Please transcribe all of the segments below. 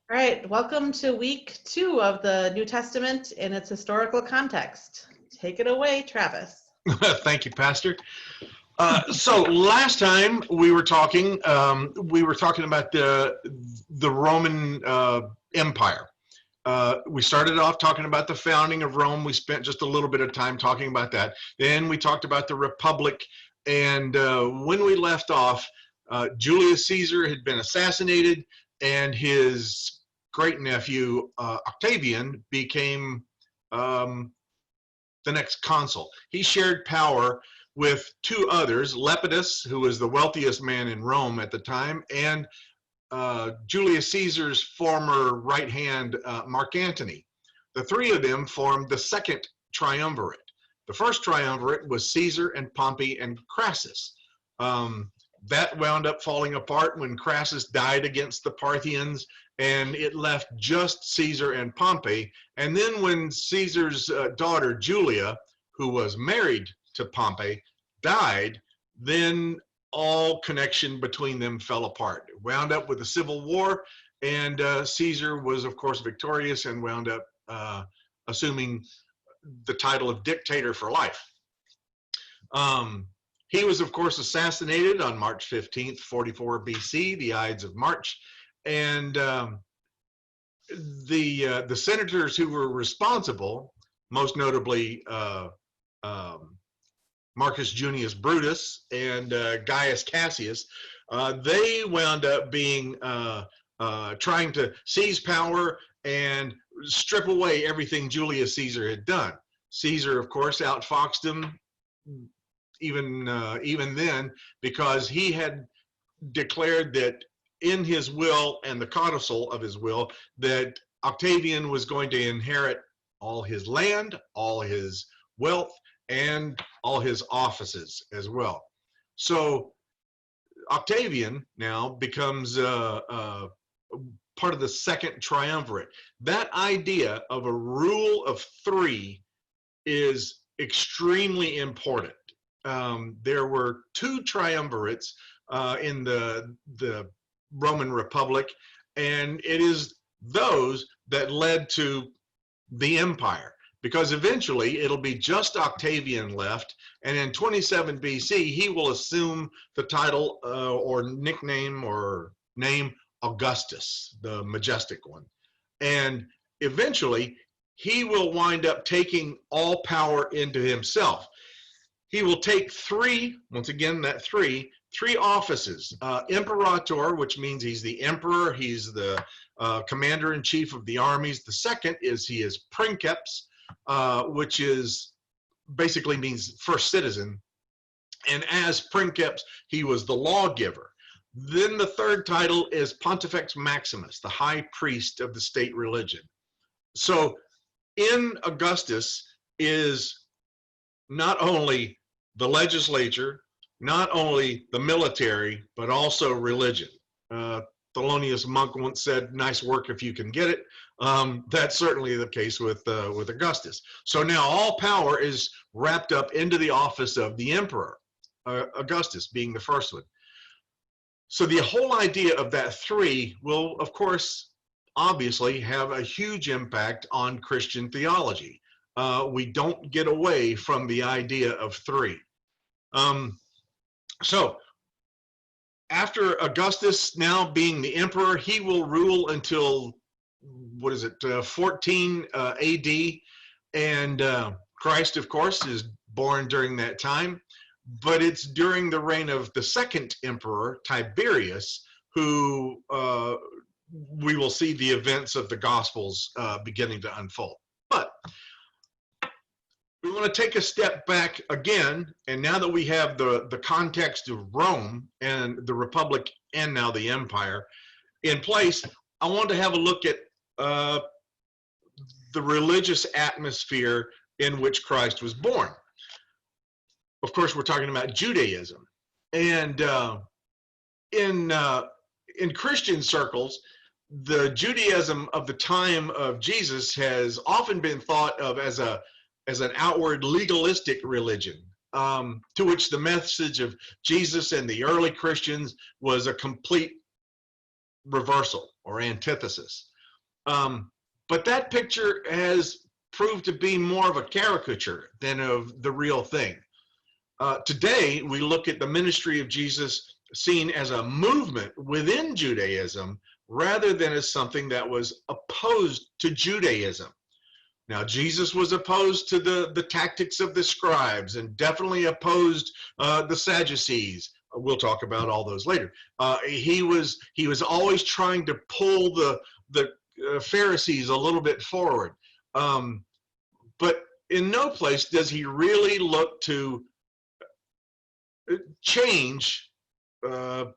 All right, welcome to week 2 of the New Testament in its historical context. Take it away, Travis. Thank you, Pastor. So last time we were talking about the Roman Empire. We started off talking about the founding of Rome. We spent just a little bit of time talking about that. Then we talked about the Republic, and when we left off, Julius Caesar had been assassinated, and his great nephew Octavian became the next consul. He shared power with two others, Lepidus, who was the wealthiest man in Rome at the time, and Julius Caesar's former right hand, Mark Antony. The three of them formed the second triumvirate. The first triumvirate was Caesar and Pompey and Crassus. That wound up falling apart when Crassus died against the Parthians, and it left just Caesar and Pompey. And then when Caesar's daughter Julia, who was married to Pompey, died, then all connection between them fell apart. It wound up with a civil war, and Caesar was, of course, victorious and wound up assuming the title of dictator for life. He was, of course, assassinated on March 15th, 44 BC, the Ides of March, and the senators who were responsible, most notably Marcus Junius Brutus and Gaius Cassius, they wound up being trying to seize power and strip away everything Julius Caesar had done. Caesar, of course, outfoxed him even then, because he had declared that in his will and the codicil of his will that Octavian was going to inherit all his land, all his wealth, and all his offices as well. So Octavian now becomes part of the second triumvirate. That idea of a rule of three is extremely important. There were two triumvirates in the Roman Republic, and it is those that led to the empire, because eventually it'll be just Octavian left, and in 27 BC he will assume the title or nickname or name Augustus, the majestic one, and eventually he will wind up taking all power into himself. He will take three, once again that three offices. Imperator, which means he's the emperor, he's the commander-in-chief of the armies. The second is he is princeps, which is basically means first citizen. And as princeps, he was the lawgiver. Then the third title is Pontifex Maximus, the high priest of the state religion. So in Augustus is not only the legislature, not only the military, but also religion. Thelonious Monk once said, "Nice work if you can get it." That's certainly the case with Augustus. So now all power is wrapped up into the office of the emperor, Augustus being the first one. So the whole idea of that three will, of course, obviously have a huge impact on Christian theology. We don't get away from the idea of three. So after Augustus now being the emperor, he will rule until, 14 AD, and Christ, of course, is born during that time, but it's during the reign of the second emperor, Tiberius, who we will see the events of the Gospels beginning to unfold. But we want to take a step back again, and now that we have the context of Rome and the Republic and now the Empire in place, I want to have a look at the religious atmosphere in which Christ was born. Of course, we're talking about Judaism, and in Christian circles, the Judaism of the time of Jesus has often been thought of as an outward legalistic religion, to which the message of Jesus and the early Christians was a complete reversal or antithesis. But that picture has proved to be more of a caricature than of the real thing. Today, we look at the ministry of Jesus seen as a movement within Judaism rather than as something that was opposed to Judaism. Now, Jesus was opposed to the tactics of the scribes and definitely opposed the Sadducees. We'll talk about all those later. He was always trying to pull the Pharisees a little bit forward. But in no place does he really look to change the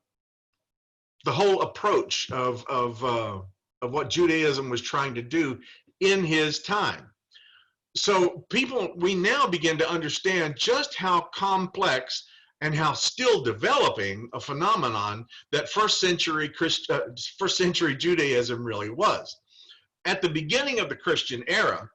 whole approach of what Judaism was trying to do in his time. So we now begin to understand just how complex and how still developing a phenomenon that first century Judaism really was. At the beginning of the Christian era,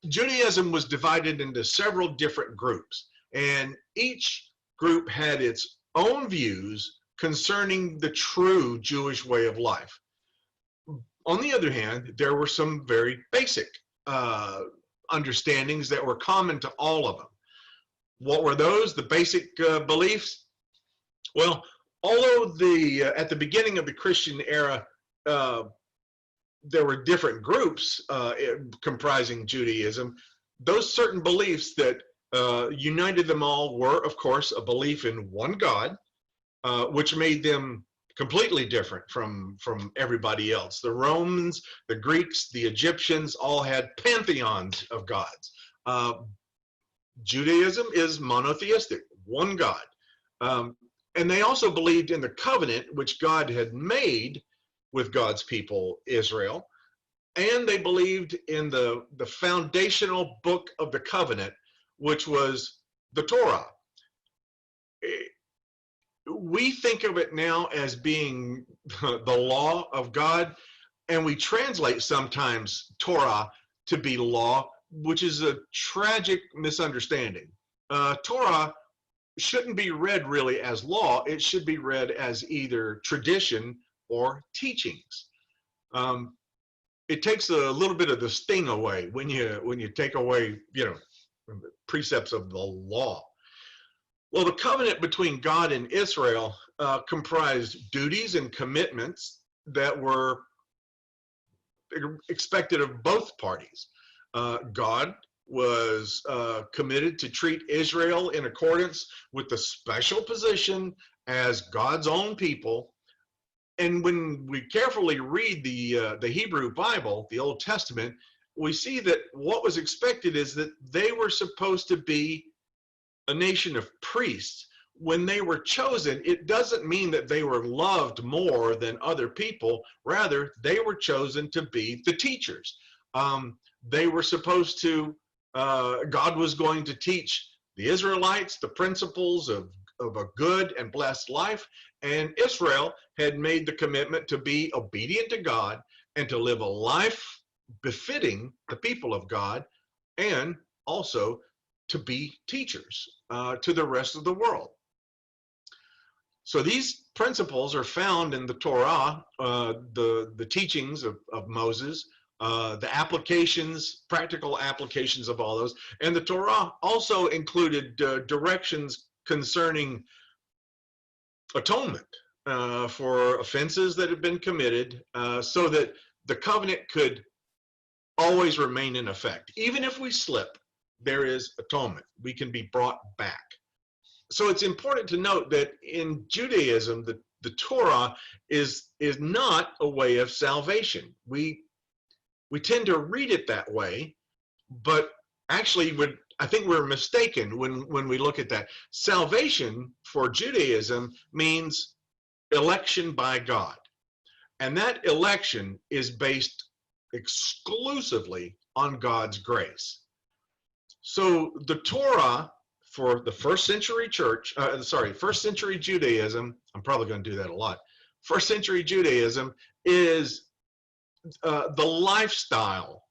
Judaism was divided into several different groups, and each group had its own views concerning the true Jewish way of life. On the other hand, there were some very basic understandings that were common to all of them. What were those? The basic beliefs? Well, although at the beginning of the Christian era, there were different groups comprising Judaism, those certain beliefs that united them all were, of course, a belief in one God, which made them completely different from everybody else. The Romans, the Greeks, the Egyptians all had pantheons of gods. Judaism is monotheistic, one God. And they also believed in the covenant which God had made with God's people, Israel. And they believed in the foundational book of the covenant, which was the Torah. We think of it now as being the law of God, and we translate sometimes Torah to be law, which is a tragic misunderstanding. Torah shouldn't be read really as law. It should be read as either tradition or teachings. It takes a little bit of the sting away when you take away, precepts of the law. Well, the covenant between God and Israel comprised duties and commitments that were expected of both parties. God was committed to treat Israel in accordance with the special position as God's own people. And when we carefully read the Hebrew Bible, the Old Testament, we see that what was expected is that they were supposed to be a nation of priests. When they were chosen, it doesn't mean that they were loved more than other people. Rather, they were chosen to be the teachers. They were supposed to, God was going to teach the Israelites the principles of a good and blessed life. And Israel had made the commitment to be obedient to God and to live a life befitting the people of God, and also to be teachers to the rest of the world. So these principles are found in the Torah, the teachings of Moses, the applications, practical applications of all those. And the Torah also included directions concerning atonement for offenses that had been committed, so that the covenant could always remain in effect. Even if we slip, there is atonement. We can be brought back. So it's important to note that in Judaism, the Torah is not a way of salvation. We tend to read it that way, but actually I think we're mistaken when we look at that. Salvation for Judaism means election by God. And that election is based exclusively on God's grace. So the Torah for the first century first century Judaism, I'm probably going to do that a lot. First century Judaism is the lifestyle,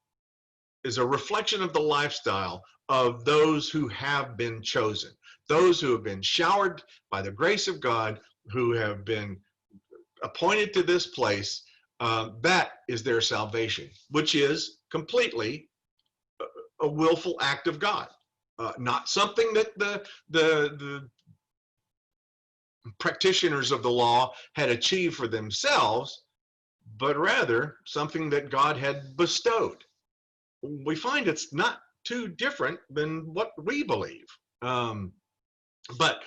is a reflection of the lifestyle of those who have been chosen, those who have been showered by the grace of God, who have been appointed to this place That is their salvation, which is completely a willful act of God, not something that the practitioners of the law had achieved for themselves, but rather something that God had bestowed. We find it's not too different than what we believe. But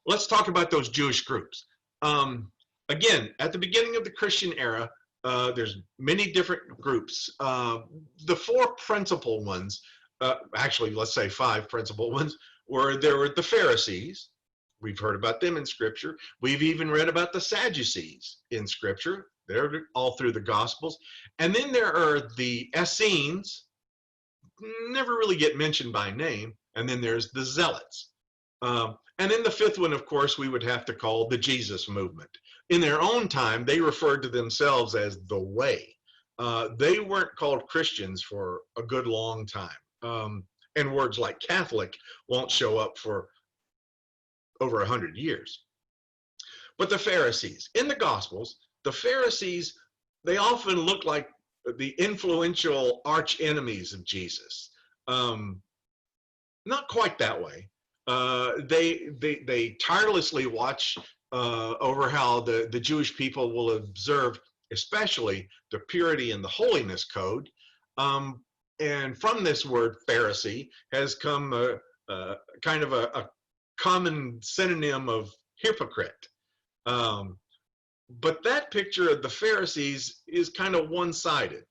let's talk about those Jewish groups. Again, at the beginning of the Christian era, there's many different groups. The four principal ones, actually, let's say five principal ones, there were the Pharisees. We've heard about them in Scripture. We've even read about the Sadducees in Scripture. They're all through the Gospels. And then there are the Essenes, never really get mentioned by name. And then there's the Zealots. And then the fifth one, of course, we would have to call the Jesus movement. In their own time, they referred to themselves as the Way. They weren't called Christians for a good long time. And words like Catholic won't show up for over 100 years. But the Pharisees, in the Gospels, the Pharisees, they often look like the influential arch enemies of Jesus. Not quite that way. They tirelessly watch over how the Jewish people will observe, especially the purity and the holiness code. And from this word Pharisee has come kind of a common synonym of hypocrite. But that picture of the Pharisees is kind of one-sided.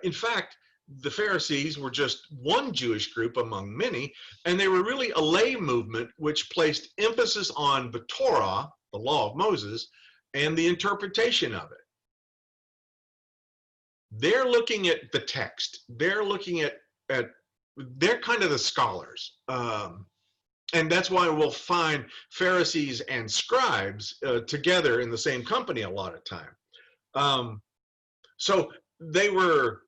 In fact, the Pharisees were just one Jewish group among many, and they were really a lay movement which placed emphasis on the Torah, the law of Moses, and the interpretation of it. They're looking at the text. They're looking at they're kind of the scholars. And that's why we'll find Pharisees and scribes together in the same company a lot of time. So they were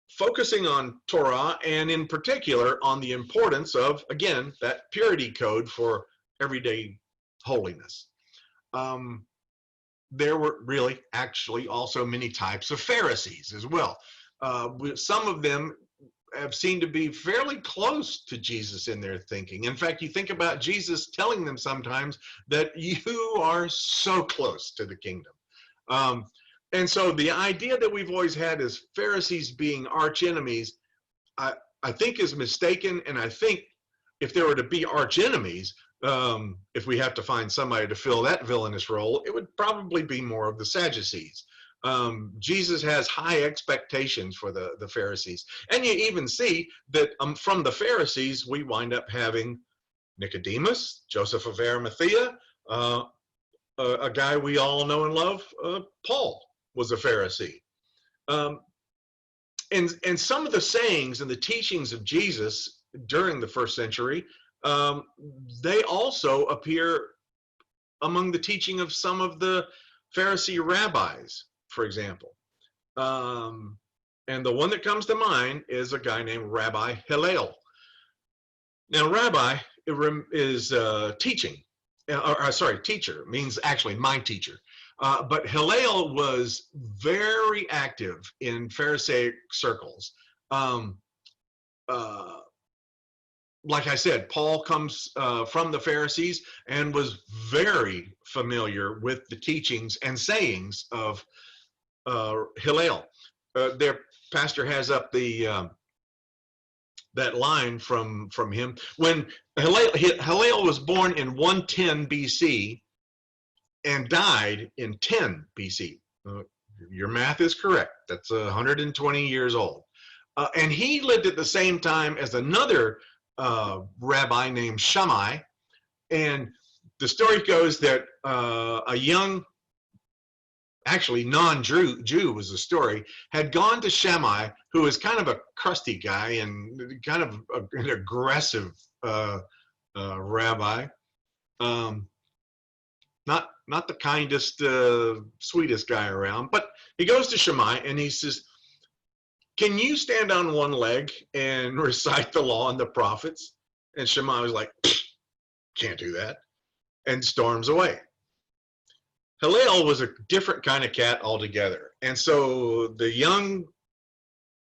focusing on Torah, and in particular on the importance of, again, that purity code for everyday holiness. There were really actually also many types of Pharisees as well. Some of them have seemed to be fairly close to Jesus in their thinking. In fact, you think about Jesus telling them sometimes that you are so close to the kingdom. And so the idea that we've always had as Pharisees being arch enemies, I think is mistaken. And I think if there were to be arch enemies, if we have to find somebody to fill that villainous role, it would probably be more of the Sadducees. Jesus has high expectations for the Pharisees. And you even see that from the Pharisees, we wind up having Nicodemus, Joseph of Arimathea, a guy we all know and love, Paul was a Pharisee. And some of the sayings and the teachings of Jesus during the first century, they also appear among the teaching of some of the Pharisee rabbis, for example. And the one that comes to mind is a guy named Rabbi Hillel. Now, rabbi is teaching, teacher, means actually my teacher. But Hillel was very active in Pharisaic circles. Like I said, Paul comes from the Pharisees and was very familiar with the teachings and sayings of Hillel. Their pastor has up the that line from him. When Hillel was born in 110 BC and died in 10 BC. Your math is correct. That's 120 years old. And he lived at the same time as another rabbi named Shammai. And the story goes that a young, actually non-Jew was the story, had gone to Shammai, who was kind of a crusty guy and kind of an aggressive rabbi. Not the kindest, sweetest guy around, but he goes to Shammai and he says, "Can you stand on one leg and recite the law and the prophets?" And Shammai was like, "Can't do that," and storms away. Hillel was a different kind of cat altogether. And so the young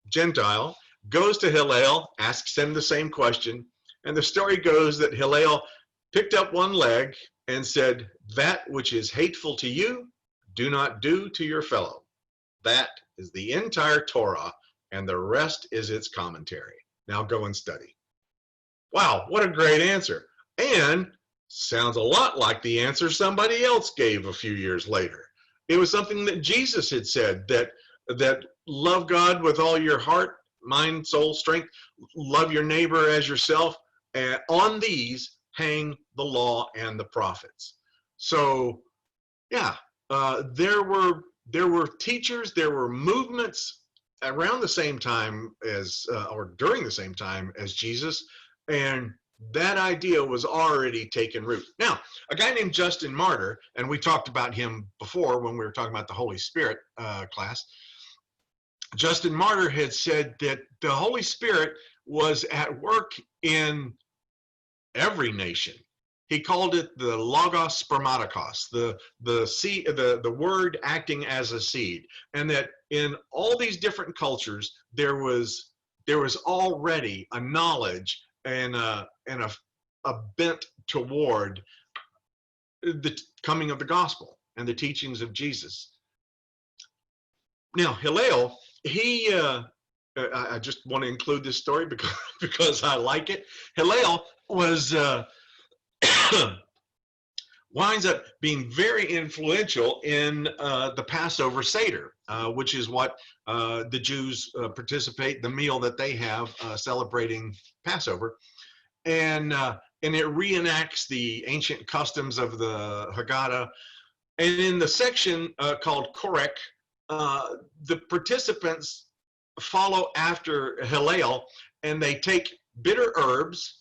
Gentile goes to Hillel, asks him the same question. And the story goes that Hillel picked up one leg and said, "That which is hateful to you, do not do to your fellow." That is the entire Torah, and the rest is its commentary. Now go and study. Wow, what a great answer. And sounds a lot like the answer somebody else gave a few years later. It was something that Jesus had said, that love God with all your heart, mind, soul, strength, love your neighbor as yourself, and on these hang the law and the prophets. So yeah, there were teachers, there were movements around the same time as or during the same time as Jesus, and that idea was already taken root. Now, a guy named Justin Martyr, and we talked about him before when we were talking about the Holy Spirit class. Justin Martyr had said that the Holy Spirit was at work in every nation. He called it the logos spermatikos, the seed, the word acting as a seed, and that in all these different cultures there was already a knowledge and a bent toward the coming of the gospel and the teachings of Jesus. Now Hillel, I just want to include this story because I like it. Hillel was winds up being very influential in the Passover Seder, which is what the Jews participate, the meal that they have celebrating Passover. And it reenacts the ancient customs of the Haggadah. And in the section called Korech, the participants follow after Hillel, and they take bitter herbs.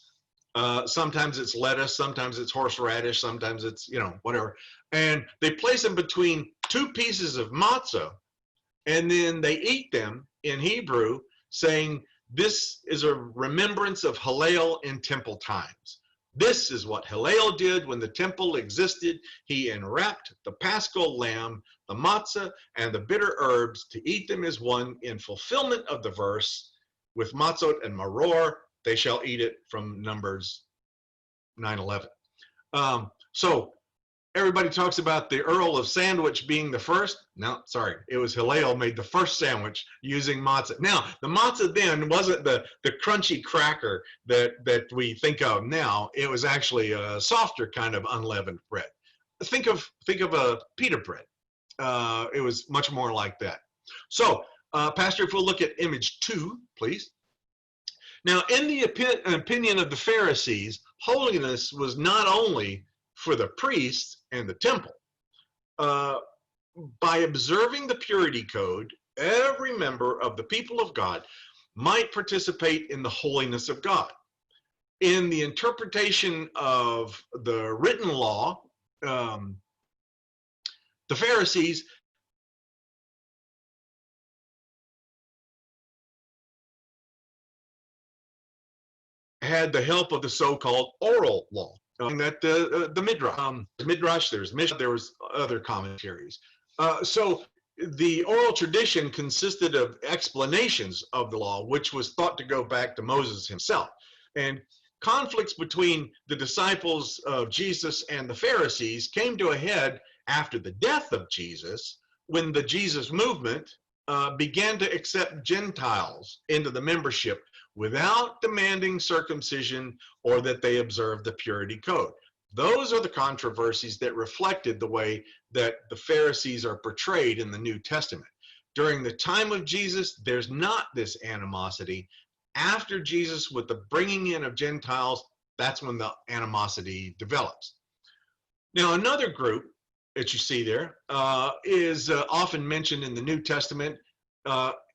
Sometimes it's lettuce, sometimes it's horseradish, sometimes it's, whatever. And they place them between two pieces of matzah, and then they eat them in Hebrew, saying, "This is a remembrance of Hillel in temple times." This is what Hillel did when the temple existed. He enwrapped the paschal lamb, the matzah, and the bitter herbs to eat them as one in fulfillment of the verse, "With matzot and maror, they shall eat it," from Numbers 9:11. So everybody talks about the Earl of Sandwich being the first. No, sorry, it was Hillel made the first sandwich using matzah. Now, the matzah then wasn't the crunchy cracker that we think of now. It was actually a softer kind of unleavened bread. Think of a pita bread. It was much more like that. So, Pastor, if we'll look at image 2, please. Now, in the opinion of the Pharisees, holiness was not only for the priests and the temple. By observing the purity code, every member of the people of God might participate in the holiness of God. In the interpretation of the written law, the Pharisees had the help of the so-called oral law, that the midrash, there's Mishnah, there was other commentaries. So the oral tradition consisted of explanations of the law, which was thought to go back to Moses himself. And conflicts between the disciples of Jesus and the Pharisees came to a head after the death of Jesus, when the Jesus movement began to accept Gentiles into the membership without demanding circumcision or that they observe the purity code. Those are the controversies that reflected the way that the Pharisees are portrayed in the New Testament. During the time of Jesus, there's not this animosity. After Jesus, with the bringing in of Gentiles, that's when the animosity develops. Now, another group that you see there is often mentioned in the New Testament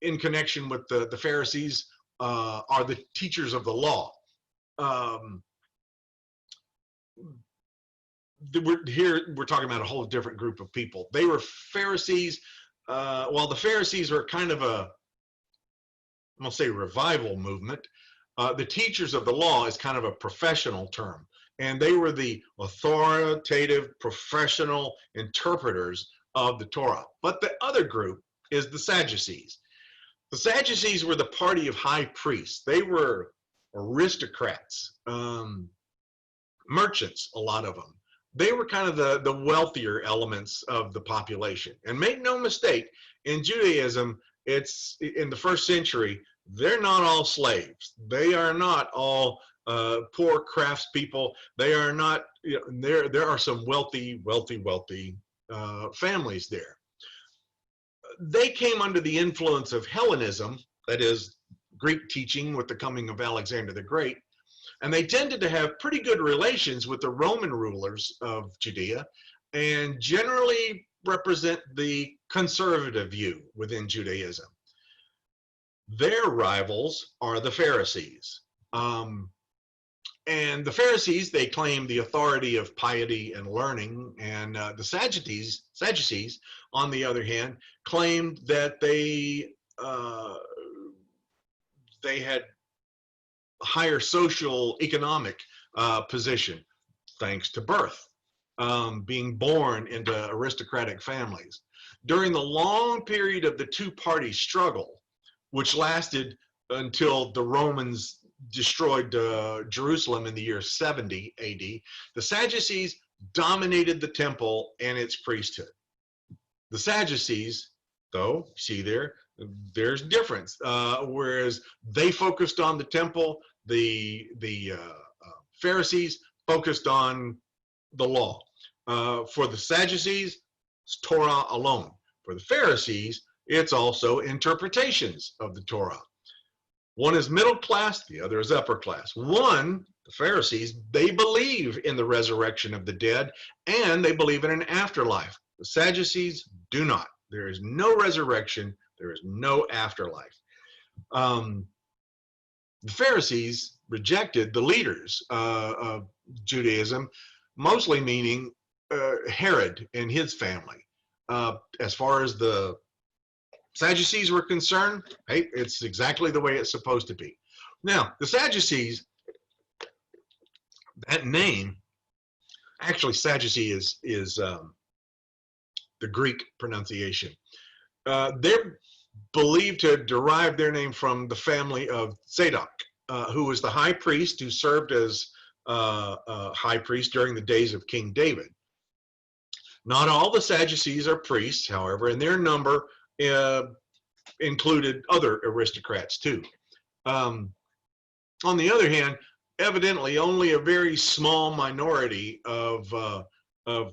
in connection with the Pharisees, are the teachers of the law. We're talking about a whole different group of people. They were Pharisees. While the Pharisees were kind of I'm gonna say revival movement, the teachers of the law is kind of a professional term. and they were the authoritative professional interpreters of the Torah. But the other group is the Sadducees. The Sadducees were the party of high priests. They were aristocrats, merchants, a lot of them. They were kind of the wealthier elements of the population. And make no mistake, in Judaism, it's in the first century, they're not all slaves. They are not all poor craftspeople. They are not, there are some wealthy families there. They came under the influence of Hellenism, that is Greek teaching with the coming of Alexander the Great, and they tended to have pretty good relations with the Roman rulers of Judea and generally represent the conservative view within Judaism. Their rivals are the Pharisees. And the Pharisees, they claim the authority of piety and learning, and the Sadducees, on the other hand, claimed that they had higher social economic position thanks to birth, being born into aristocratic families. During the long period of the two-party struggle, which lasted until the Romans destroyed Jerusalem in the year 70 AD, the Sadducees dominated the temple and its priesthood. The Sadducees, though, see there's difference. Whereas they focused on the temple, the Pharisees focused on the law. For the Sadducees, it's Torah alone. For the Pharisees, it's also interpretations of the Torah. One is middle class, the other is upper class. One, the Pharisees, they believe in the resurrection of the dead, and they believe in an afterlife. The Sadducees do not. There is no resurrection. There is no afterlife. The Pharisees rejected the leaders of Judaism, mostly meaning Herod and his family. As far as the Sadducees were concerned, hey, it's exactly the way it's supposed to be. Now, the Sadducees, that name, actually Sadducee is the Greek pronunciation. They're believed to derive their name from the family of Zadok, who was the high priest who served as high priest during the days of King David. Not all the Sadducees are priests, however, and their number included other aristocrats too. On the other hand, evidently only a very small minority of the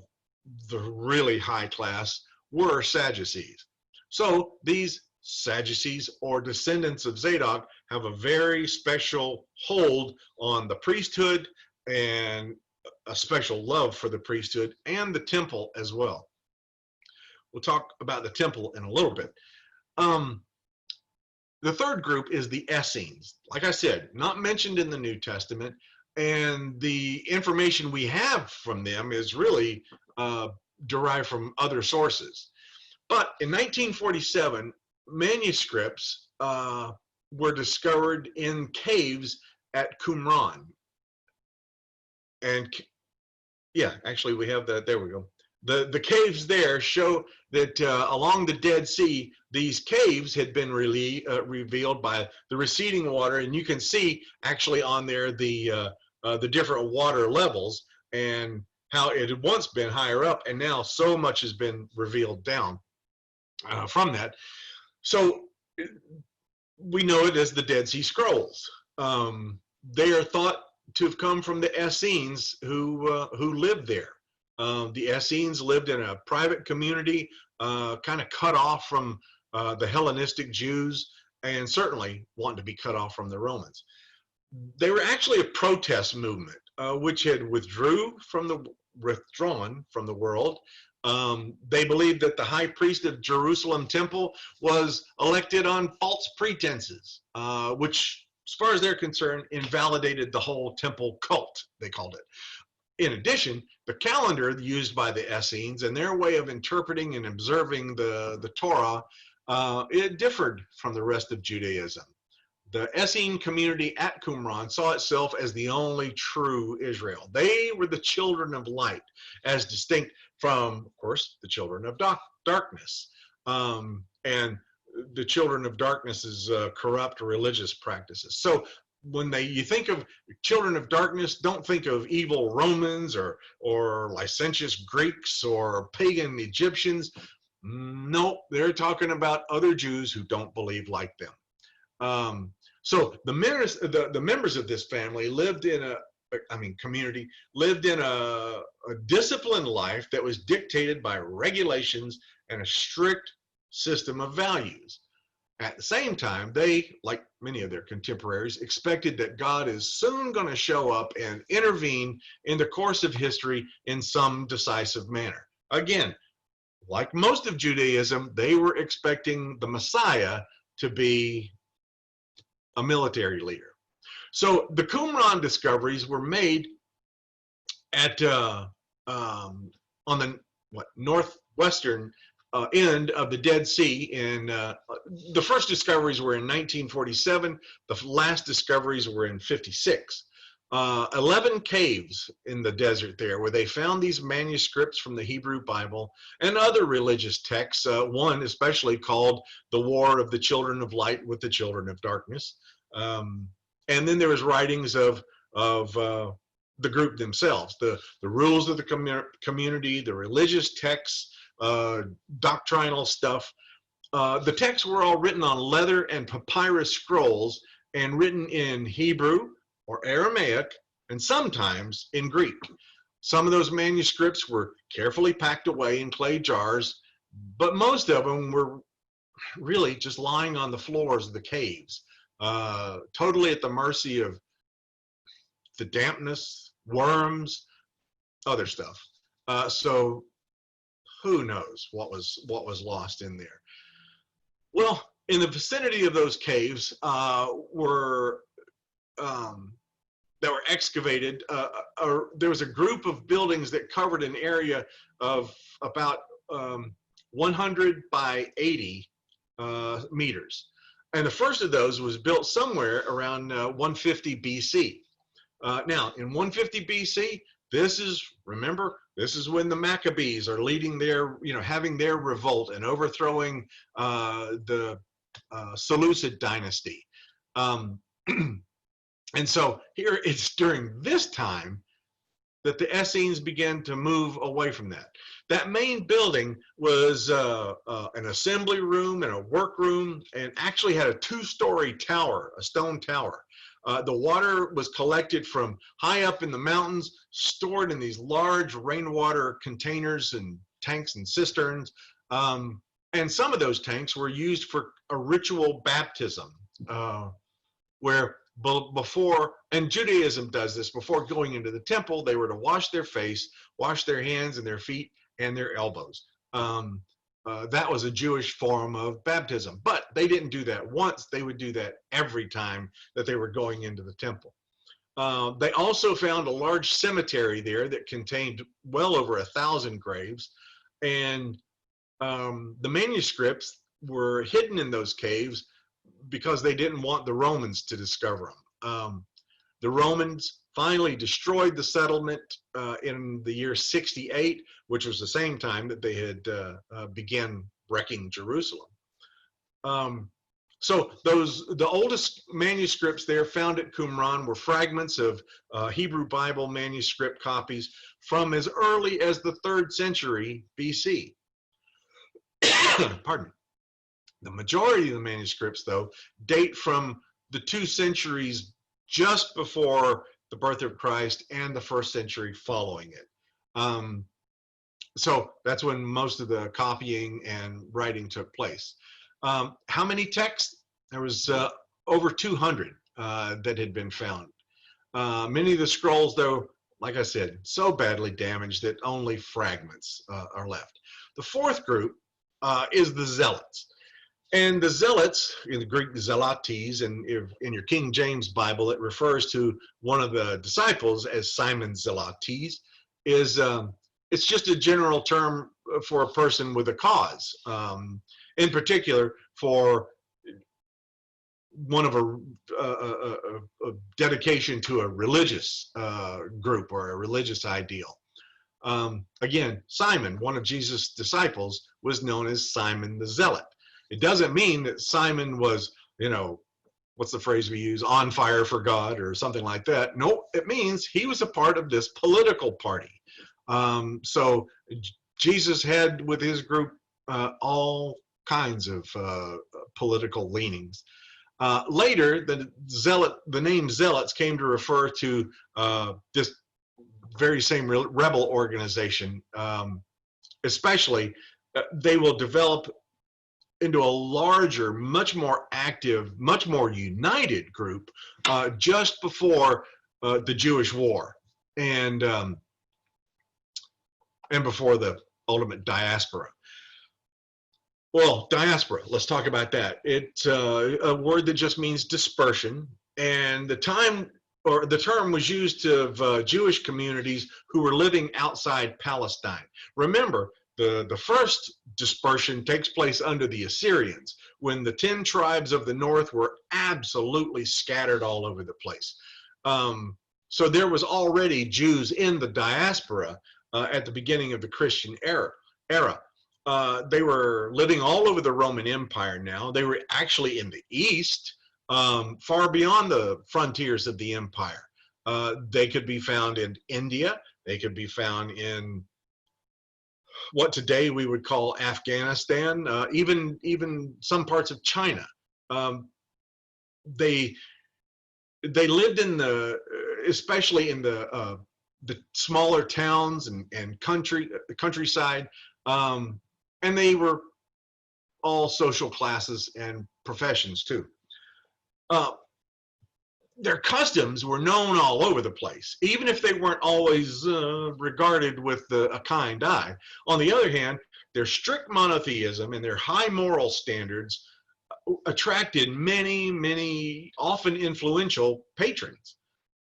really high class were Sadducees. So these Sadducees, or descendants of Zadok, have a very special hold on the priesthood and a special love for the priesthood and the temple as well. We'll talk about the temple in a little bit. The third group is the Essenes. Like I said, not mentioned in the New Testament, and the information we have from them is really derived from other sources. But in 1947, manuscripts were discovered in caves at Qumran. And yeah, actually we have that, there we go. The caves there show that along the Dead Sea, these caves had been revealed by the receding water, and you can see actually on there the different water levels and how it had once been higher up, and now so much has been revealed down from that. So we know it as the Dead Sea Scrolls. They are thought to have come from the Essenes who lived there. The Essenes lived in a private community, kind of cut off from the Hellenistic Jews, and certainly wanted to be cut off from the Romans. They were actually a protest movement, which had withdrawn from the world. They believed that the high priest of Jerusalem temple was elected on false pretenses, which, as far as they're concerned, invalidated the whole temple cult, they called it. In addition, the calendar used by the Essenes and their way of interpreting and observing the Torah, it differed from the rest of Judaism. the Essene community at Qumran saw itself as the only true Israel. They were the children of light, as distinct from, of course, the children of darkness. And the children of darkness's corrupt religious practices. So when you think of children of darkness, don't think of evil Romans or licentious Greeks or pagan Egyptians. No, they're talking about other Jews who don't believe like them. So the members of this family lived in community lived in a disciplined life that was dictated by regulations and a strict system of values. At the same time, they, like many of their contemporaries, expected that God is soon going to show up and intervene in the course of history in some decisive manner. Again, like most of Judaism, they were expecting the Messiah to be a military leader. So the Qumran discoveries were made at on the northwestern end of the Dead Sea. And the first discoveries were in 1947. The last discoveries were in 56. 11 caves in the desert there where they found these manuscripts from the Hebrew Bible and other religious texts, one especially called The War of the Children of Light with the Children of Darkness. And then there was writings of the group themselves, the rules of the community, the religious texts, doctrinal stuff. The texts were all written on leather and papyrus scrolls and written in Hebrew or Aramaic and sometimes in Greek. Some of those manuscripts were carefully packed away in clay jars, but most of them were really just lying on the floors of the caves, totally at the mercy of the dampness, worms, other stuff. So who knows what was lost in there. Well, in the vicinity of those caves that were excavated, there was a group of buildings that covered an area of about 100 by 80 meters. And the first of those was built somewhere around 150 BC. Now, in 150 BC, this is when the Maccabees are leading having their revolt and overthrowing the Seleucid dynasty. And so here it's during this time that the Essenes began to move away from that. That main building was an assembly room and a workroom, and actually had a two-story tower, a stone tower. The water was collected from high up in the mountains, stored in these large rainwater containers and tanks and cisterns. And some of those tanks were used for a ritual baptism, where before, and Judaism does this, before going into the temple, they were to wash their face, wash their hands and their feet and their elbows. That was a Jewish form of baptism, but they didn't do that once. They would do that every time that they were going into the temple. They also found a large cemetery there that contained well over 1,000 graves, and the manuscripts were hidden in those caves because they didn't want the Romans to discover them. The Romans finally destroyed the settlement in the year 68, which was the same time that they had began wrecking Jerusalem. So the oldest manuscripts there found at Qumran were fragments of Hebrew Bible manuscript copies from as early as the 3rd century BC. Pardon me. The majority of the manuscripts, though, date from the 2 centuries just before the birth of Christ and the 1st century following it. So that's when most of the copying and writing took place. How many texts? There was over 200 that had been found. Many of the scrolls, though, like I said, so badly damaged that only fragments are left. The 4th group is the Zealots. And the Zealots, in the Greek Zelotes, and in your King James Bible, it refers to one of the disciples as Simon Zelotes, it's just a general term for a person with a cause, in particular for one of a dedication to a religious group or a religious ideal. Again, Simon, one of Jesus' disciples, was known as Simon the Zealot. It doesn't mean that Simon was, what's the phrase we use, on fire for God or something like that. No, it means he was a part of this political party. So Jesus had with his group all kinds of political leanings. Later, the name Zealots came to refer to this very same rebel organization. Especially, they will develop into a larger, much more active, much more united group just before the Jewish War and before the ultimate diaspora. Well, diaspora, let's talk about that. It's a word that just means dispersion, and the term was used of Jewish communities who were living outside Palestine. Remember, the first dispersion takes place under the Assyrians, when the 10 tribes of the north were absolutely scattered all over the place. So there was already Jews in the diaspora at the beginning of the Christian era. They were living all over the Roman Empire now. They were actually in the east, far beyond the frontiers of the empire. They could be found in India. They could be found in what today we would call Afghanistan, even some parts of China. They lived in especially in the smaller towns and countryside, and they were all social classes and professions too. Their customs were known all over the place, even if they weren't always regarded with a kind eye. On the other hand, their strict monotheism and their high moral standards attracted many, many often influential patrons.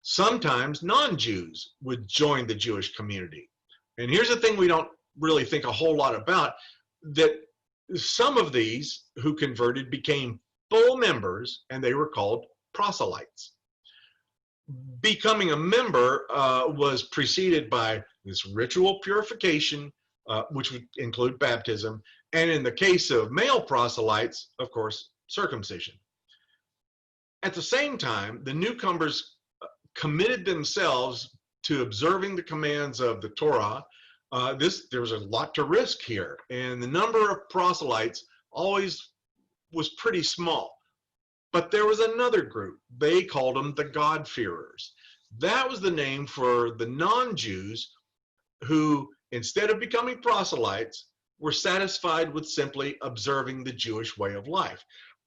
Sometimes non-Jews would join the Jewish community. And here's the thing we don't really think a whole lot about, that some of these who converted became full members, and they were called proselytes. Becoming a member was preceded by this ritual purification, which would include baptism, and in the case of male proselytes, of course, circumcision. At the same time, the newcomers committed themselves to observing the commands of the Torah. There was a lot to risk here, and the number of proselytes always was pretty small. But there was another group. They called them the God-fearers. That was the name for the non-Jews who, instead of becoming proselytes, were satisfied with simply observing the Jewish way of life,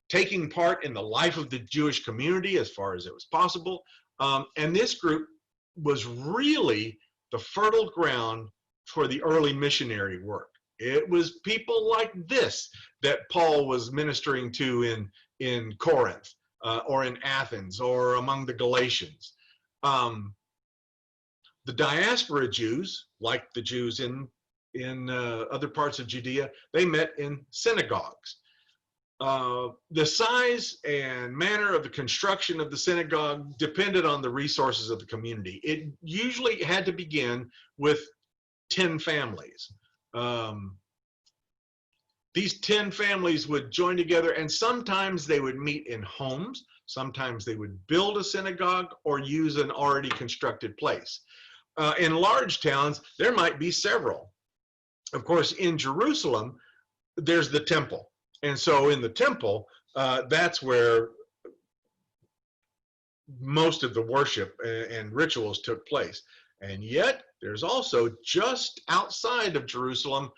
taking part in the life of the Jewish community as far as it was possible. And this group was really the fertile ground for the early missionary work. It was people like this that Paul was ministering to in Corinth or in Athens or among the Galatians. The diaspora Jews, like the Jews in other parts of Judea, they met in synagogues. The size and manner of the construction of the synagogue depended on the resources of the community. It usually had to begin with 10 families. These 10 families would join together, and sometimes they would meet in homes, sometimes they would build a synagogue or use an already constructed place. In large towns, there might be several. Of course, in Jerusalem, there's the temple. And so in the temple, that's where most of the worship and rituals took place. And yet, there's also just outside of Jerusalem,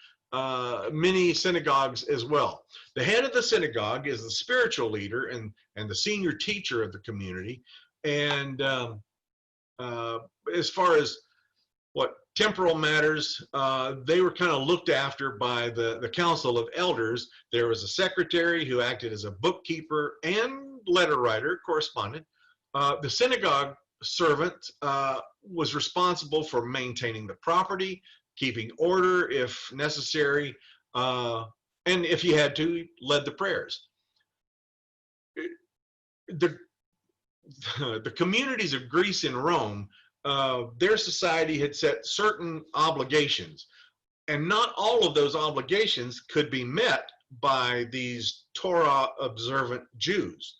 many synagogues as well. The head of the synagogue is the spiritual leader and the senior teacher of the community. And as far as what temporal matters, they were kind of looked after by the council of elders. There was a secretary who acted as a bookkeeper and letter writer, correspondent. The synagogue servant was responsible for maintaining the property, keeping order if necessary, and if he had to, he led the prayers. the the communities of Greece and Rome, their society had set certain obligations, and not all of those obligations could be met by these Torah observant Jews.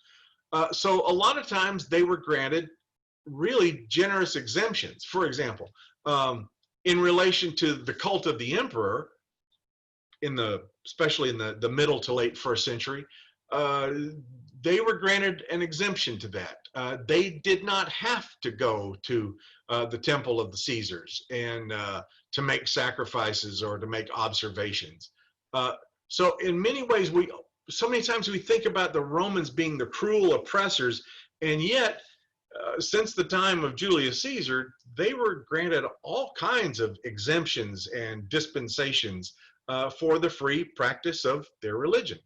So a lot of times they were granted really generous exemptions. For example, in relation to the cult of the emperor, especially in the middle to late first century, they were granted an exemption to that. They did not have to go to the temple of the Caesars and to make sacrifices or to make observations. So in many ways, so many times we think about the Romans being the cruel oppressors, and yet since the time of Julius Caesar, they were granted all kinds of exemptions and dispensations for the free practice of their religion.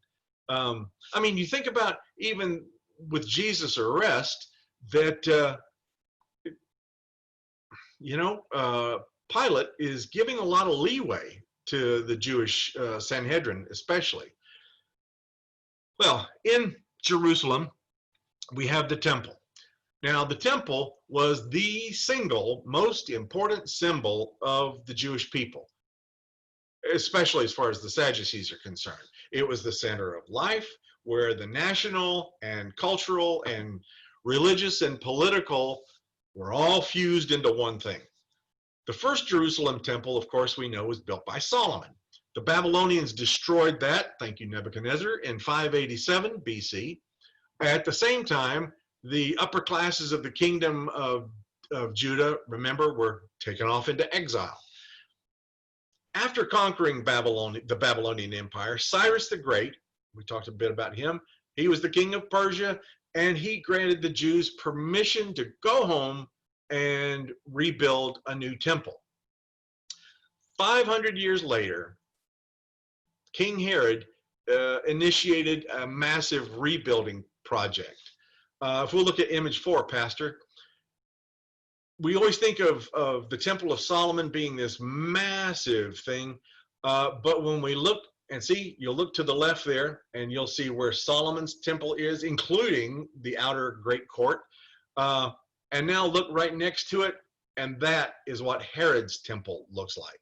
I mean, you think about even with Jesus' arrest, that Pilate is giving a lot of leeway to the Jewish Sanhedrin, especially. Well, in Jerusalem, we have the temple. Now, the temple was the single most important symbol of the Jewish people, especially as far as the Sadducees are concerned. It was the center of life, where the national and cultural and religious and political were all fused into one thing. The first Jerusalem temple, of course, we know was built by Solomon. The Babylonians destroyed that, thank you Nebuchadnezzar, in 587 BC. At the same time, the upper classes of the kingdom of Judah, remember, were taken off into exile. After conquering the Babylonian Empire, Cyrus the Great, we talked a bit about him, he was the king of Persia, and he granted the Jews permission to go home and rebuild a new temple. 500 years later, King Herod initiated a massive rebuilding project. If we'll look at image 4, Pastor, we always think of the Temple of Solomon being this massive thing, but when we look and see, you'll look to the left there, and you'll see where Solomon's temple is, including the outer great court. And now look right next to it, and that is what Herod's temple looks like.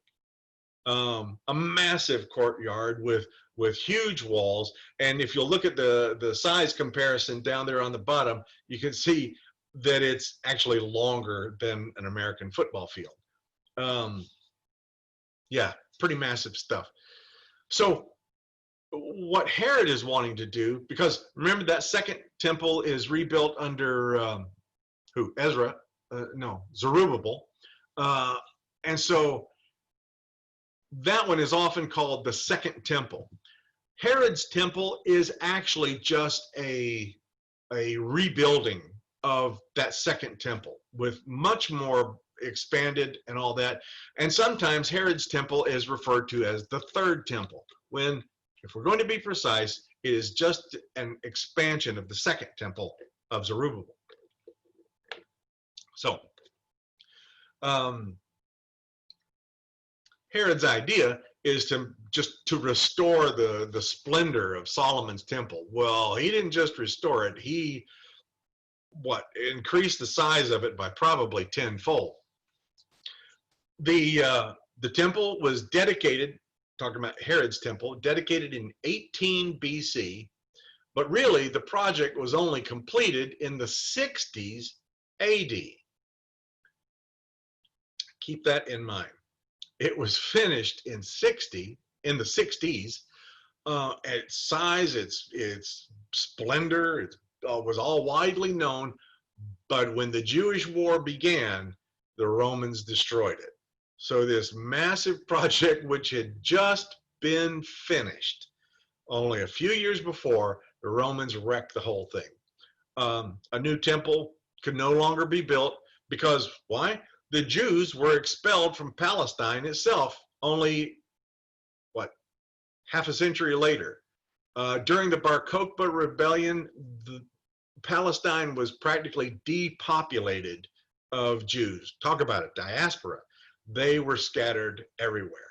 A massive courtyard with huge walls, and if you'll look at the size comparison down there on the bottom, you can see that it's actually longer than an American football field. Yeah, pretty massive stuff. So what Herod is wanting to do, because remember that second temple is rebuilt under Ezra? No, Zerubbabel. And so that one is often called the Second Temple. Herod's temple is actually just a rebuilding of that second temple with much more expanded and all that. And sometimes Herod's temple is referred to as the Third Temple, when, if we're going to be precise, it is just an expansion of the Second Temple of Zerubbabel. So, Herod's idea is to restore the splendor of Solomon's temple. Well, he didn't just restore it, he increased the size of it by probably tenfold. The temple was dedicated, talking about Herod's temple, dedicated in 18 BC, but really the project was only completed in the 60s AD. Keep that in mind. It was finished in the 60s. Its size, its splendor, it was all widely known. But when the Jewish war began, the Romans destroyed it. So this massive project, which had just been finished only a few years before, the Romans wrecked the whole thing. A new temple could no longer be built because, why? The Jews were expelled from Palestine itself only, half a century later. During the Bar Kokhba rebellion, Palestine was practically depopulated of Jews. Talk about it, diaspora. They were scattered everywhere.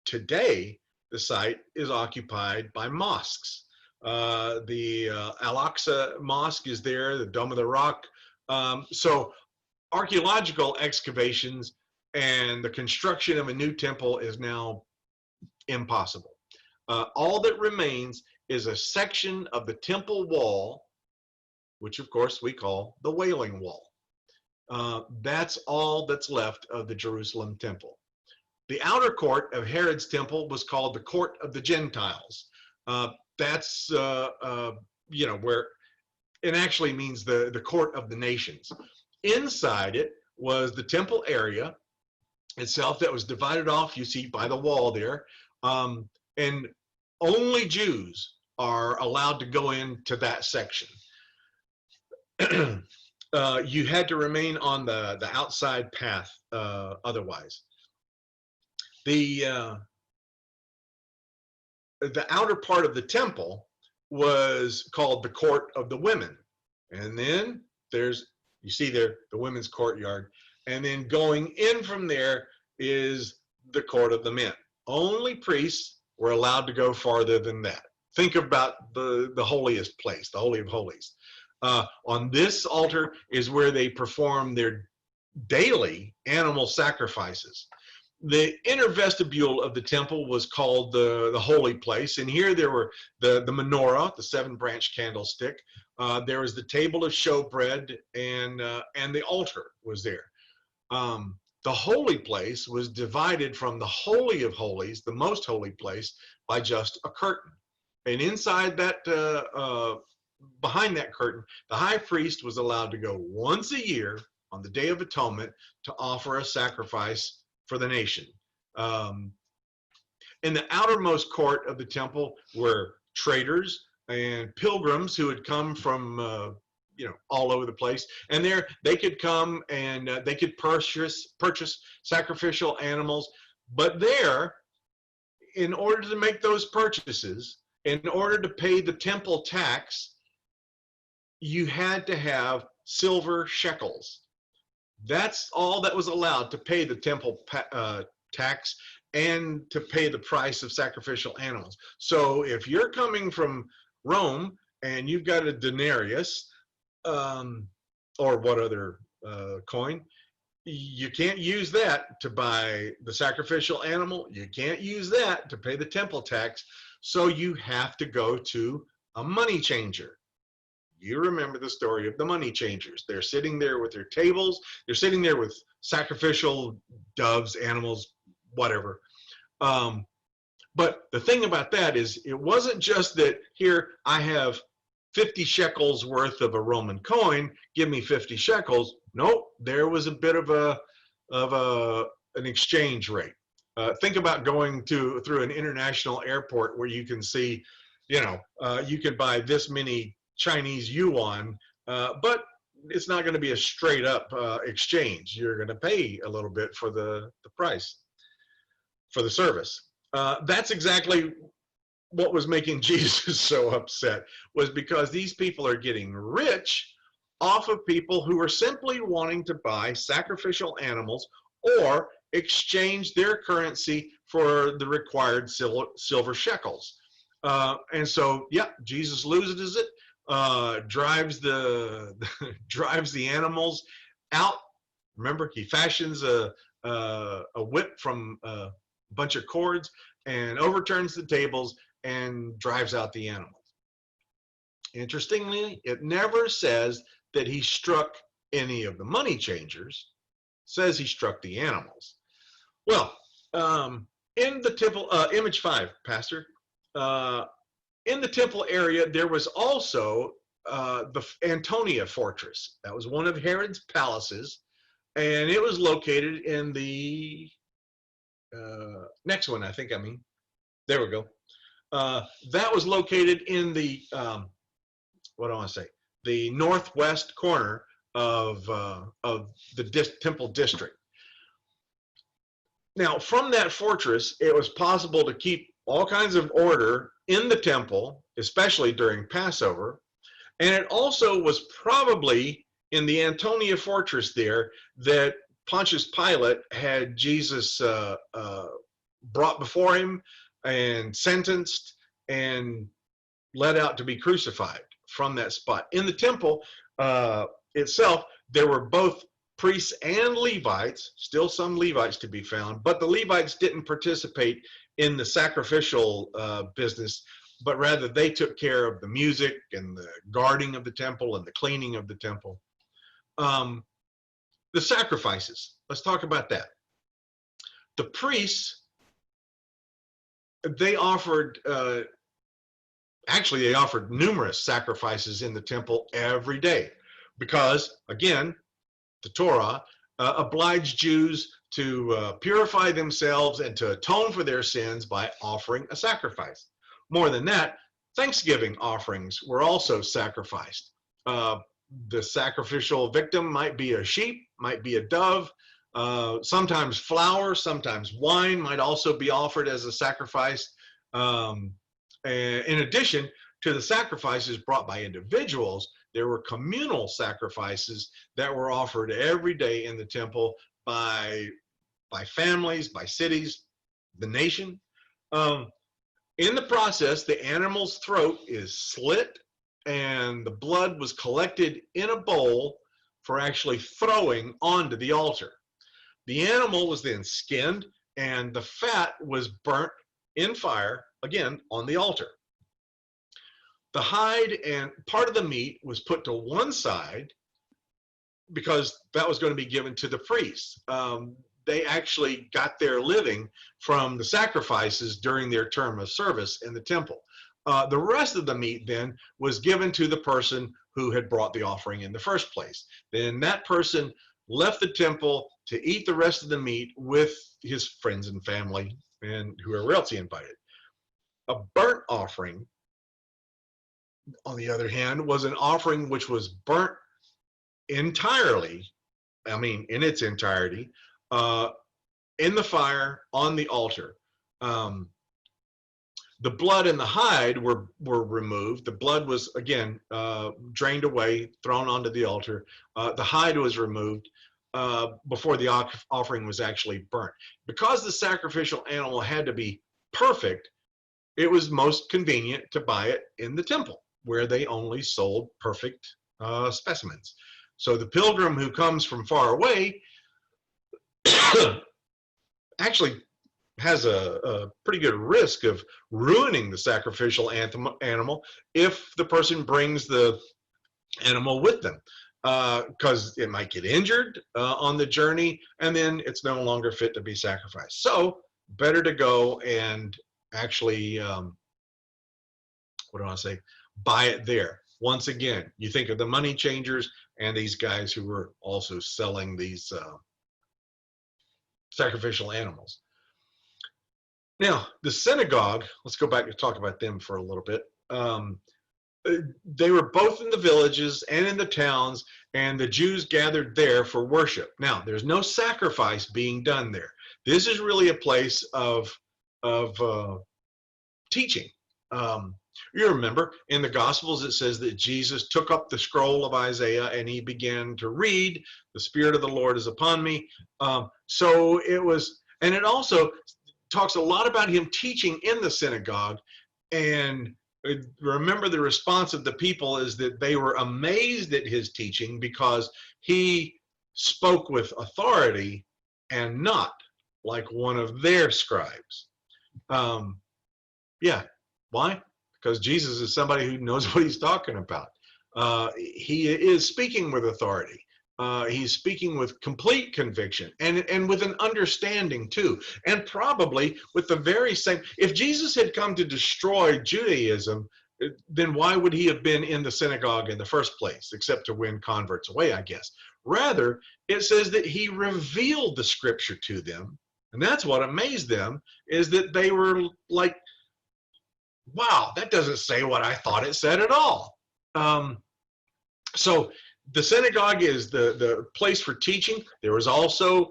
Today, the site is occupied by mosques. The Al-Aqsa Mosque is there, the Dome of the Rock. So archaeological excavations and the construction of a new temple is now impossible. All that remains is a section of the temple wall, which of course we call the Wailing Wall. That's all that's left of the Jerusalem temple. The outer court of Herod's temple was called the Court of the Gentiles. That's where it actually means the court of the nations. Inside it was the temple area itself that was divided off, you see, by the wall there. And only Jews are allowed to go into that section. You had to remain on the outside path otherwise. The outer part of the temple was called the Court of the Women. And then you see there, the women's courtyard. And then going in from there is the Court of the Men. Only priests were allowed to go farther than that. Think about the holiest place, the Holy of Holies. On this altar is where they perform their daily animal sacrifices. The inner vestibule of the temple was called the holy place, and here there were the menorah, the 7-branch candlestick. There was the table of showbread, and the altar was there. The holy place was divided from the Holy of Holies, the most holy place, by just a curtain. And inside that, behind that curtain, the high priest was allowed to go once a year on the Day of Atonement to offer a sacrifice for the nation. In the outermost court of the temple were traders and pilgrims who had come from all over the place, and there they could come and they could purchase sacrificial animals. But there, in order to make those purchases, in order to pay the temple tax, you had to have silver shekels. That's all that was allowed to pay the temple tax and to pay the price of sacrificial animals. So if you're coming from Rome and you've got a denarius, or what other coin, you can't use that to buy the sacrificial animal. You can't use that to pay the temple tax. So you have to go to a money changer. You remember the story of the money changers. They're sitting there with their tables. They're sitting there with sacrificial doves, animals, whatever. But the thing about that is, it wasn't just that here I have 50 shekels worth of a Roman coin, give me 50 shekels. Nope, there was a bit of an exchange rate. Think about going through an international airport where you can see, you can buy this many Chinese yuan, but it's not going to be a straight up exchange. You're going to pay a little bit for the price for the service. That's exactly what was making Jesus so upset, was because these people are getting rich off of people who are simply wanting to buy sacrificial animals or exchange their currency for the required silver shekels. And so, yeah, Jesus loses it, drives the animals out. Remember, he fashions a whip from a bunch of cords and overturns the tables and drives out the animals. Interestingly, it never says that he struck any of the money changers. It says he struck the animals. Well, in the temple, image 5, Pastor, in the temple area, there was also the Antonia fortress. That was one of Herod's palaces, and it was located in the next one, there we go. That was located in the, what do I want to say? The northwest corner of the temple district. Now, from that fortress, it was possible to keep all kinds of order in the temple, especially during Passover. And it also was probably in the Antonia fortress there that Pontius Pilate had Jesus brought before him and sentenced and led out to be crucified from that spot. In the temple itself, there were both priests and Levites, still some Levites to be found, but the Levites didn't participate in the sacrificial business, but rather they took care of the music and the guarding of the temple and the cleaning of the temple. The sacrifices, let's talk about that. The priests, they offered, actually they offered numerous sacrifices in the temple every day because, again, the Torah obliged Jews to purify themselves and to atone for their sins by offering a sacrifice. More than that, Thanksgiving offerings were also sacrificed. The sacrificial victim might be a sheep, might be a dove, sometimes flour, sometimes wine might also be offered as a sacrifice. And in addition to the sacrifices brought by individuals, there were communal sacrifices that were offered every day in the temple by families, by cities, the nation. In the process, the animal's throat is slit and the blood was collected in a bowl for actually throwing onto the altar. The animal was then skinned and the fat was burnt in fire, again, on the altar. The hide and part of the meat was put to one side because that was going to be given to the priests. They actually got their living from the sacrifices during their term of service in the temple. The rest of the meat then was given to the person who had brought the offering in the first place. Then that person left the temple to eat the rest of the meat with his friends and family and whoever else he invited. A burnt offering, on the other hand, was an offering which was burnt entirely, I mean, in its entirety, in the fire on the altar. The blood and the hide were removed. The blood was, again, drained away, thrown onto the altar. The hide was removed before the offering was actually burnt. Because the sacrificial animal had to be perfect, it was most convenient to buy it in the temple, where they only sold perfect specimens. So the pilgrim who comes from far away actually has a pretty good risk of ruining the sacrificial animal if the person brings the animal with them, because it might get injured on the journey and then it's no longer fit to be sacrificed. So better to go and actually, what do I say, buy it there. Once again, you think of the money changers and these guys who were also selling these sacrificial animals. Now, the synagogue, let's go back and talk about them for a little bit. They were both in the villages and in the towns, and the Jews gathered there for worship. Now, there's no sacrifice being done there. This is really a place of teaching. You remember in the Gospels it says that Jesus took up the scroll of Isaiah and he began to read, "The Spirit of the Lord is upon me." So it was, and it also talks a lot about him teaching in the synagogue. And remember, the response of the people is that they were amazed at his teaching because he spoke with authority and not like one of their scribes. Yeah, why? Because Jesus is somebody who knows what he's talking about. He is speaking with authority. He's speaking with complete conviction and with an understanding too. And probably with the very same, if Jesus had come to destroy Judaism, then why would he have been in the synagogue in the first place, except to win converts away, I guess. Rather, it says that he revealed the scripture to them. And that's what amazed them, is that they were like, wow, that doesn't say what I thought it said at all. So the synagogue is the place for teaching. There was also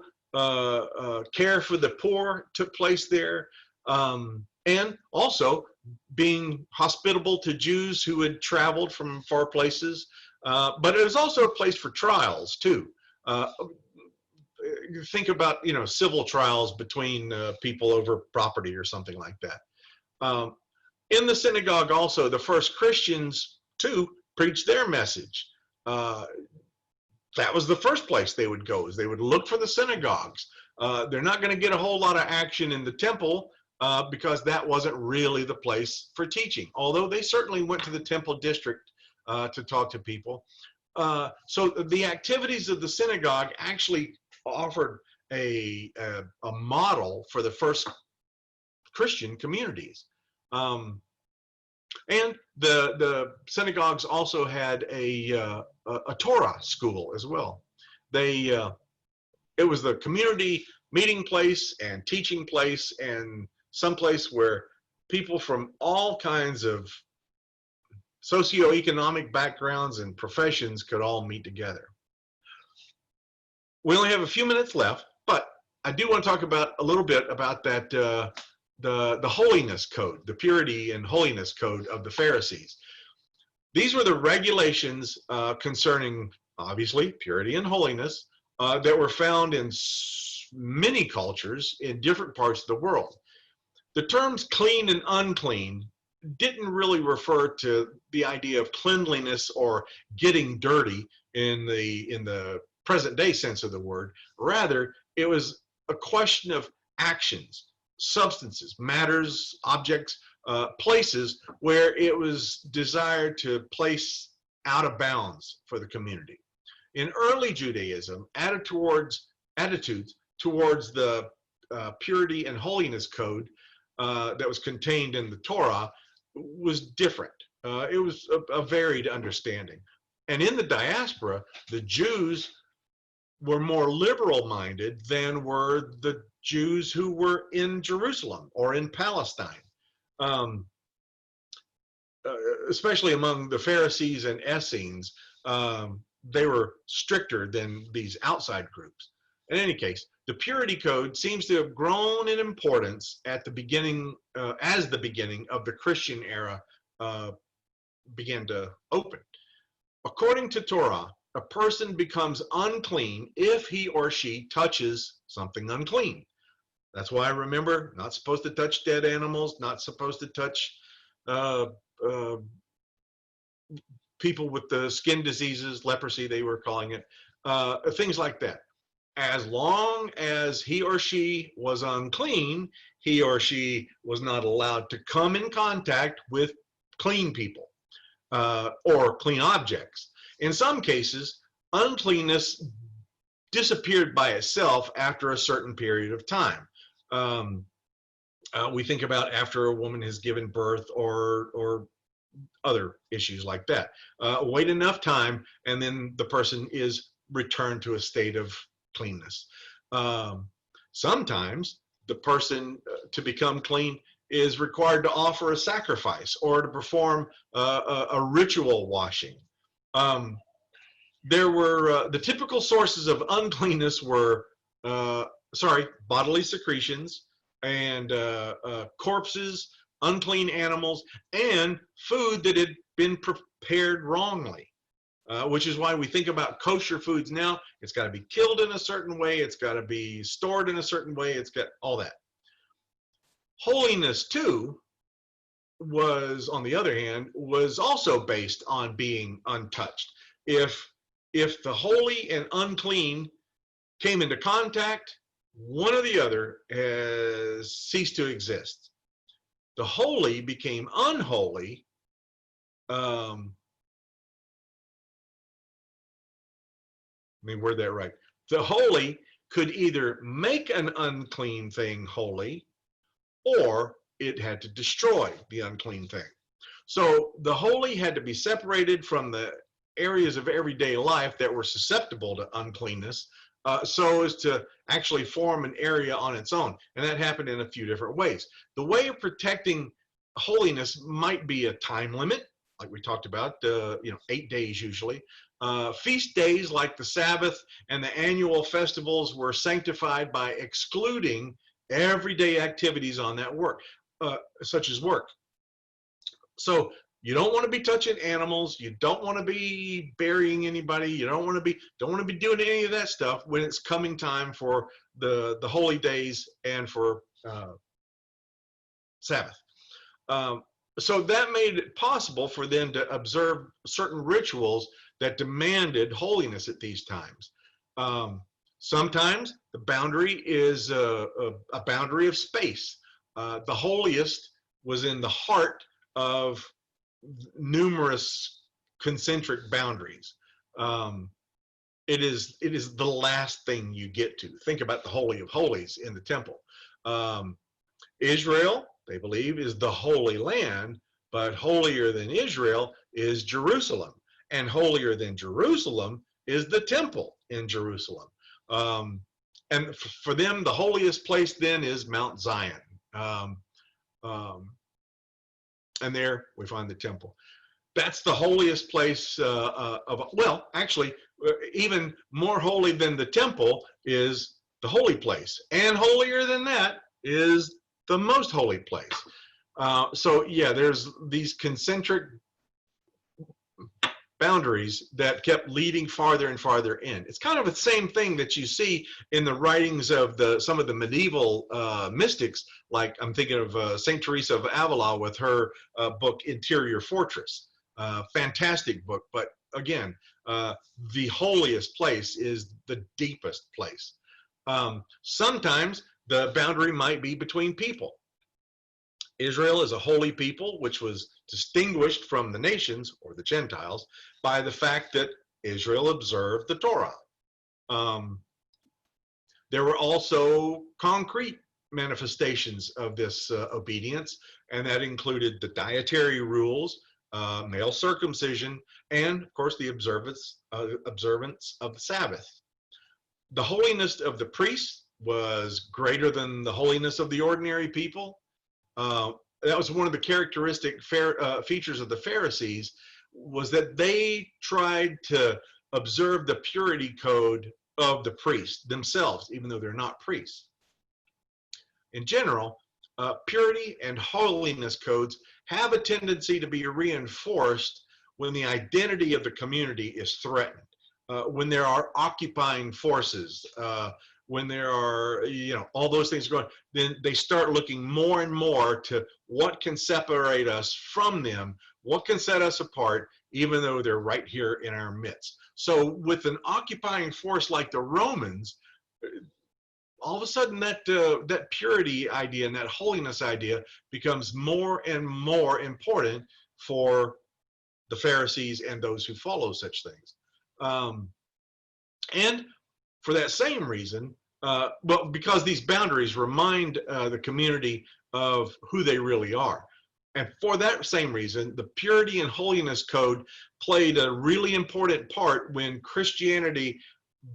care for the poor took place there, and also being hospitable to Jews who had traveled from far places. But it was also a place for trials too. Think about, you know, civil trials between people over property or something like that. In the synagogue also, the first Christians too preached their message. That was the first place they would go, is they would look for the synagogues. They're not going to get a whole lot of action in the temple because that wasn't really the place for teaching, although they certainly went to the temple district to talk to people. So the activities of the synagogue actually offered a model for the first Christian communities. And the synagogues also had a Torah school as well. It was the community meeting place and teaching place, and some place where people from all kinds of socioeconomic backgrounds and professions could all meet together. We only have a few minutes left, but I do want to talk about a little bit about that the holiness code, the purity and holiness code of the Pharisees. These were the regulations concerning, obviously, purity and holiness that were found in many cultures in different parts of the world. The terms clean and unclean didn't really refer to the idea of cleanliness or getting dirty in the present day sense of the word. Rather, it was a question of actions, substances, matters, objects, places where it was desired to place out of bounds for the community. In early Judaism, attitudes towards the purity and holiness code that was contained in the Torah was different. It was a varied understanding. And in the diaspora, the Jews were more liberal-minded than were the Jews who were in Jerusalem or in Palestine. Especially among the Pharisees and Essenes, they were stricter than these outside groups. In any case, the purity code seems to have grown in importance at the beginning, as the beginning of the Christian era began to open. According to Torah, a person becomes unclean if he or she touches something unclean. That's why, remember, not supposed to touch dead animals, not supposed to touch people with the skin diseases, leprosy they were calling it, things like that. As long as he or she was unclean, he or she was not allowed to come in contact with clean people or clean objects. In some cases, uncleanness disappeared by itself after a certain period of time. We think about after a woman has given birth or other issues like that. Wait enough time and then the person is returned to a state of cleanness. Sometimes the person to become clean is required to offer a sacrifice or to perform a ritual washing. There were the typical sources of uncleanness were bodily secretions and corpses, unclean animals, and food that had been prepared wrongly, which is why we think about kosher foods now. It's got to be killed in a certain way. It's got to be stored in a certain way. It's got all that. Holiness, too, was, on the other hand, was also based on being untouched. If the holy and unclean came into contact, one or the other has ceased to exist. The holy became unholy let me word that right. The holy could either make an unclean thing holy, or it had to destroy the unclean thing. So the holy had to be separated from the areas of everyday life that were susceptible to uncleanness, so as to actually form an area on its own. And that happened in a few different ways. The way of protecting holiness might be a time limit, like we talked about, 8 days usually. Feast days like the Sabbath and the annual festivals were sanctified by excluding everyday activities on that work, such as work. So you don't want to be touching animals. You don't want to be burying anybody. You don't want to be doing any of that stuff when it's coming time for the holy days and for Sabbath. So that made it possible for them to observe certain rituals that demanded holiness at these times. Um, Sometimes the boundary is a boundary of space. The holiest was in the heart of numerous concentric boundaries. Um, it is the last thing you get to. Think about the Holy of Holies in the temple. Um, Israel, they believe, is the Holy Land, but holier than Israel is Jerusalem, and holier than Jerusalem is the temple in Jerusalem. Um, and for them, the holiest place then is Mount Zion. Um, um, and there we find the temple. That's the holiest place well, actually, even more holy than the temple is the holy place. And holier than that is the most holy place. So yeah, there's these concentric boundaries that kept leading farther and farther in. It's kind of the same thing that you see in the writings of some of the medieval mystics, like I'm thinking of St. Teresa of Avila with her book Interior Fortress. Fantastic book, but again, the holiest place is the deepest place. Sometimes the boundary might be between people. Israel is a holy people, which was distinguished from the nations or the Gentiles by the fact that Israel observed the Torah. There were also concrete manifestations of this obedience, and that included the dietary rules, male circumcision, and of course the observance of the Sabbath. The holiness of the priests was greater than the holiness of the ordinary people. That was one of the characteristic features of the Pharisees, was that they tried to observe the purity code of the priests themselves, even though they're not priests. In general, purity and holiness codes have a tendency to be reinforced when the identity of the community is threatened, when there are occupying forces, when there are, all those things going, then they start looking more and more to what can separate us from them, what can set us apart, even though they're right here in our midst. So with an occupying force like the Romans, all of a sudden that purity idea and that holiness idea becomes more and more important for the Pharisees and those who follow such things. And for that same reason, because these boundaries remind the community of who they really are. And for that same reason, the purity and holiness code played a really important part when Christianity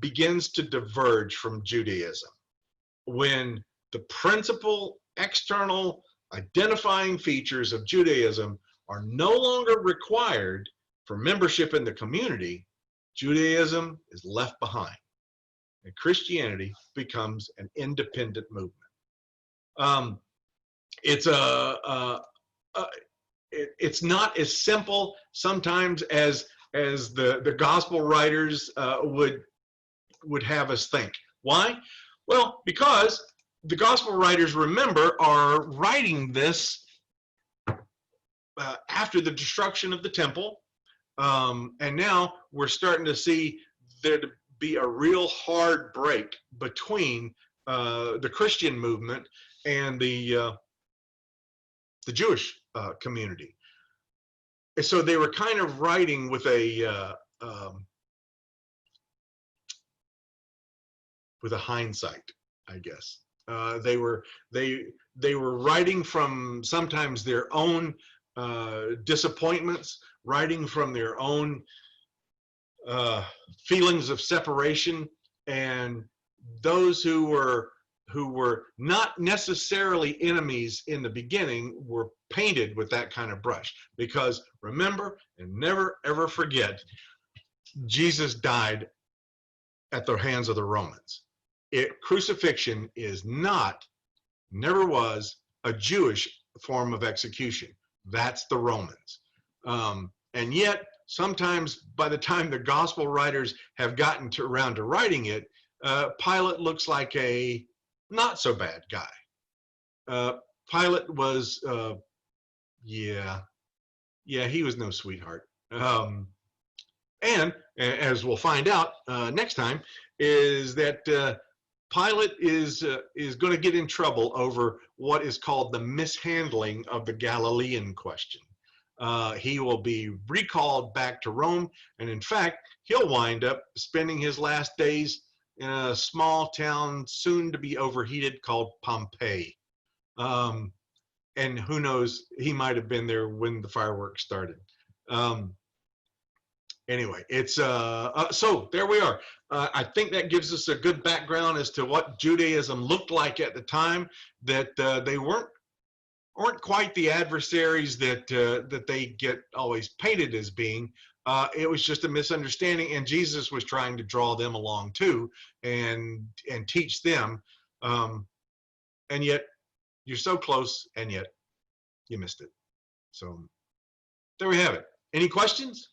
begins to diverge from Judaism. When the principal external identifying features of Judaism are no longer required for membership in the community, Judaism is left behind, and Christianity becomes an independent movement. It's not as simple sometimes as the gospel writers would have us think. Why? Well, because the gospel writers, remember, are writing this after the destruction of the temple, and now we're starting to see there to be a real hard break between the Christian movement and the Jewish community. And so they were kind of writing with a hindsight, I guess. They were writing from sometimes their own disappointments, writing from their own feelings of separation, and those who were not necessarily enemies in the beginning were painted with that kind of brush. Because remember, and never ever forget, Jesus died at the hands of the Romans. Crucifixion is not, never was, a Jewish form of execution. That's the Romans. And yet, sometimes by the time the gospel writers have gotten around to writing it, Pilate looks like a not so bad guy. Pilate was Yeah, yeah, he was no sweetheart. And as we'll find out next time, is that Pilate is going to get in trouble over what is called the mishandling of the Galilean question. He will be recalled back to Rome, and in fact, he'll wind up spending his last days in a small town soon to be overheated called Pompeii. And who knows, he might have been there when the fireworks started. Anyway, it's so there we are. I think that gives us a good background as to what Judaism looked like at the time. That they weren't quite the adversaries that they get always painted as being. It was just a misunderstanding, and Jesus was trying to draw them along too, and teach them. And yet, you're so close, and yet you missed it. So there we have it. Any questions?